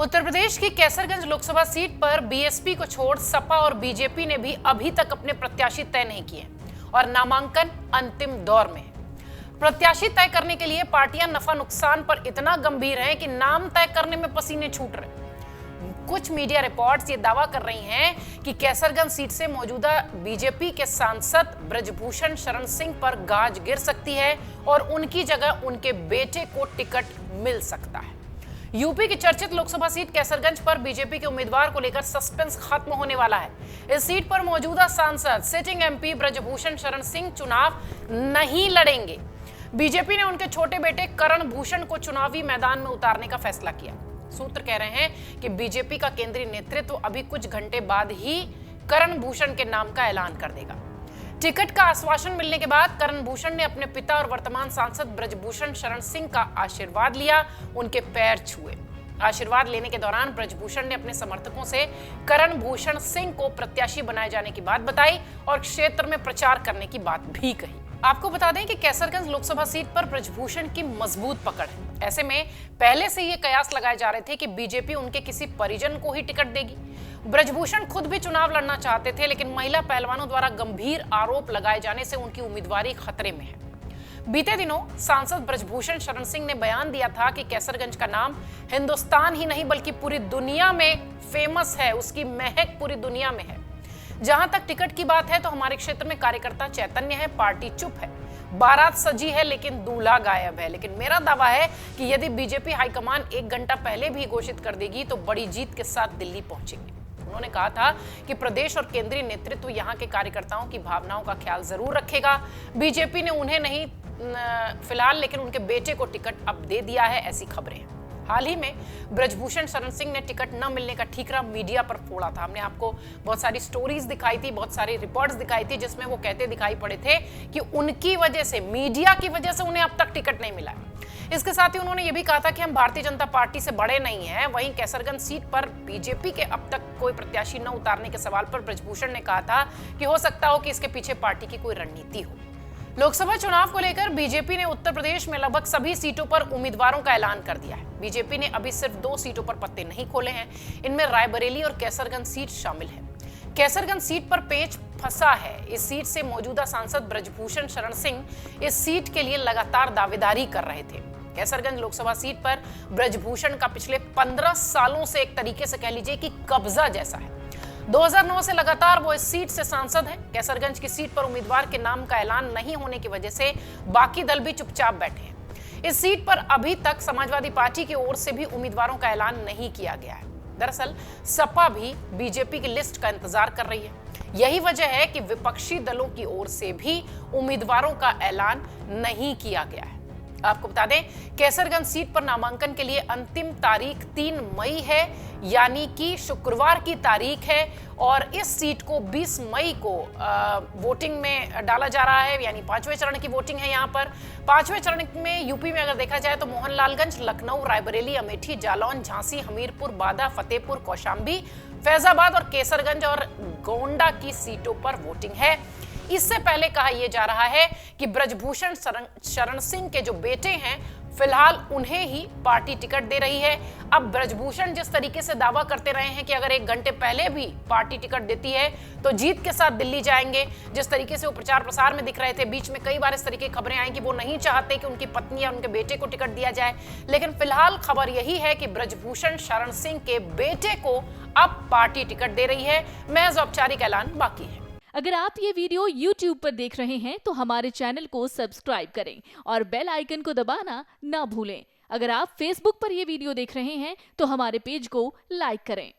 उत्तर प्रदेश की कैसरगंज लोकसभा सीट पर बीएसपी को छोड़ सपा और बीजेपी ने भी अभी तक अपने प्रत्याशी तय नहीं किए और नामांकन अंतिम दौर में है। प्रत्याशी तय करने के लिए पार्टियां नफा नुकसान पर इतना गंभीर हैं कि नाम तय करने में पसीने छूट रहे। कुछ मीडिया रिपोर्ट्स ये दावा कर रही हैं कि कैसरगंज सीट से मौजूदा बीजेपी के सांसद ब्रजभूषण शरण सिंह पर गाज गिर सकती है और उनकी जगह उनके बेटे को टिकट मिल सकता है। यूपी की चर्चित लोकसभा सीट कैसरगंज पर बीजेपी के उम्मीदवार को लेकर सस्पेंस खत्म होने वाला है। इस सीट पर मौजूदा सांसद सिटिंग एमपी ब्रजभूषण शरण सिंह चुनाव नहीं लड़ेंगे। बीजेपी ने उनके छोटे बेटे करण भूषण को चुनावी मैदान में उतारने का फैसला किया। सूत्र कह रहे हैं कि बीजेपी का केंद्रीय नेतृत्व अभी कुछ घंटे बाद ही करण भूषण के नाम का ऐलान कर देगा। टिकट का आश्वासन मिलने के बाद करण भूषण ने अपने पिता और वर्तमान सांसद ब्रजभूषण शरण सिंह का आशीर्वाद लिया, उनके पैर छुए। आशीर्वाद लेने के दौरान ब्रजभूषण ने अपने समर्थकों से करण भूषण सिंह को प्रत्याशी बनाए जाने की बात बताई और क्षेत्र में प्रचार करने की बात भी कही। आपको बता दें कि कैसरगंज लोकसभा सीट पर ब्रजभूषण की मजबूत पकड़ है। ऐसे में पहले से ये कयास लगाए जा रहे थे कि बीजेपी उनके किसी परिजन को ही टिकट देगी। ब्रजभूषण खुद भी चुनाव लड़ना चाहते थे, लेकिन महिला पहलवानों द्वारा गंभीर आरोप लगाए जाने से उनकी उम्मीदवारी खतरे में है। बीते दिनों सांसद ब्रजभूषण शरण सिंह ने बयान दिया था कि कैसरगंज का नाम हिंदुस्तान ही नहीं बल्कि पूरी दुनिया में फेमस है, उसकी महक पूरी दुनिया में है। जहां तक टिकट की बात है तो हमारे क्षेत्र में कार्यकर्ता चैतन्य है, पार्टी चुप है, बारात सजी है लेकिन दूल्हा गायब है। लेकिन मेरा दावा है कि यदि बीजेपी हाईकमान 1 घंटा पहले भी घोषित कर देगी तो बड़ी जीत के साथ दिल्ली पहुंचेंगे। उन्होंने कहा था कि प्रदेश और केंद्रीय नेतृत्व यहां के कार्यकर्ताओं की भावनाओं का ख्याल जरूर रखेगा। बीजेपी ने उन्हें नहीं फिलहाल, लेकिन उनके बेटे को टिकट अब दे दिया है, ऐसी खबरें हैं। हाल ही में ब्रजभूषण शरण सिंह ने टिकट न मिलने का ठीकरा मीडिया पर फोड़ा था। हमने आपको बहुत सारी स्टोरीज दिखाई थी, बहुत सारी रिपोर्ट्स दिखाई थी, जिसमें वो कहते दिखाई पड़े थे कि उनकी वजह से, मीडिया की वजह से उन्हें अब तक टिकट नहीं मिला है। इसके साथ ही उन्होंने ये भी कहा था कि हम भारतीय जनता पार्टी से बड़े नहीं हैं। वहीं कैसरगंज सीट पर बीजेपी के अब तक कोई प्रत्याशी न उतारने के सवाल पर ब्रजभूषण ने कहा था कि हो सकता हो कि इसके पीछे पार्टी की कोई रणनीति हो। लोकसभा चुनाव को लेकर बीजेपी ने उत्तर प्रदेश में लगभग सभी सीटों पर उम्मीदवारों का ऐलान कर दिया है। बीजेपी ने अभी सिर्फ 2 सीटों पर पत्ते नहीं खोले हैं। इनमें रायबरेली और कैसरगंज सीट शामिल है। कैसरगंज सीट पर पेच फंसा है। इस सीट से मौजूदा सांसद ब्रजभूषण शरण सिंह इस सीट के लिए लगातार दावेदारी कर रहे थे। कैसरगंज लोकसभा सीट पर ब्रजभूषण का पिछले 15 सालों से एक तरीके से कह लीजिए कि कब्जा जैसा है। 2009 से लगातार वो इस सीट से सांसद हैं। कैसरगंज की सीट पर उम्मीदवार के नाम का ऐलान नहीं होने की वजह से बाकी दल भी चुपचाप बैठे हैं। इस सीट पर अभी तक समाजवादी पार्टी की ओर से भी उम्मीदवारों का ऐलान नहीं किया गया है। दरअसल सपा भी बीजेपी की लिस्ट का इंतजार कर रही है। यही वजह है कि विपक्षी दलों की ओर से भी उम्मीदवारों का ऐलान नहीं किया गया है। आपको बता दें, कैसरगंज सीट पर नामांकन के लिए अंतिम तारीख 3 मई है, यानी कि शुक्रवार की तारीख है। और इस सीट को 20 मई को वोटिंग में डाला जा रहा है, यानी 5वें चरण की वोटिंग है। यहाँ पर 5वें चरण में यूपी में अगर देखा जाए तो मोहनलालगंज, लखनऊ, रायबरेली, अमेठी, जालौन, झांसी, हमीरपुर, बादा, फतेहपुर, कौशाम्बी, फैजाबाद और केसरगंज और गोंडा की सीटों पर वोटिंग है। इससे पहले कहा यह जा रहा है कि ब्रजभूषण शरण सिंह के जो बेटे हैं, फिलहाल उन्हें ही पार्टी टिकट दे रही है। अब ब्रजभूषण जिस तरीके से दावा करते रहे हैं कि अगर 1 घंटे पहले भी पार्टी टिकट देती है तो जीत के साथ दिल्ली जाएंगे, जिस तरीके से वो प्रचार प्रसार में दिख रहे थे, बीच में कई बार इस तरीके की खबरें आई कि वो नहीं चाहते कि उनकी पत्नी या उनके बेटे को टिकट दिया जाए। लेकिन फिलहाल खबर यही है कि ब्रजभूषण शरण सिंह के बेटे को अब पार्टी टिकट दे रही है। महज औपचारिक ऐलान बाकी है। अगर आप ये वीडियो YouTube पर देख रहे हैं तो हमारे चैनल को सब्सक्राइब करें और बेल आइकन को दबाना ना भूलें। अगर आप Facebook पर ये वीडियो देख रहे हैं तो हमारे पेज को लाइक करें।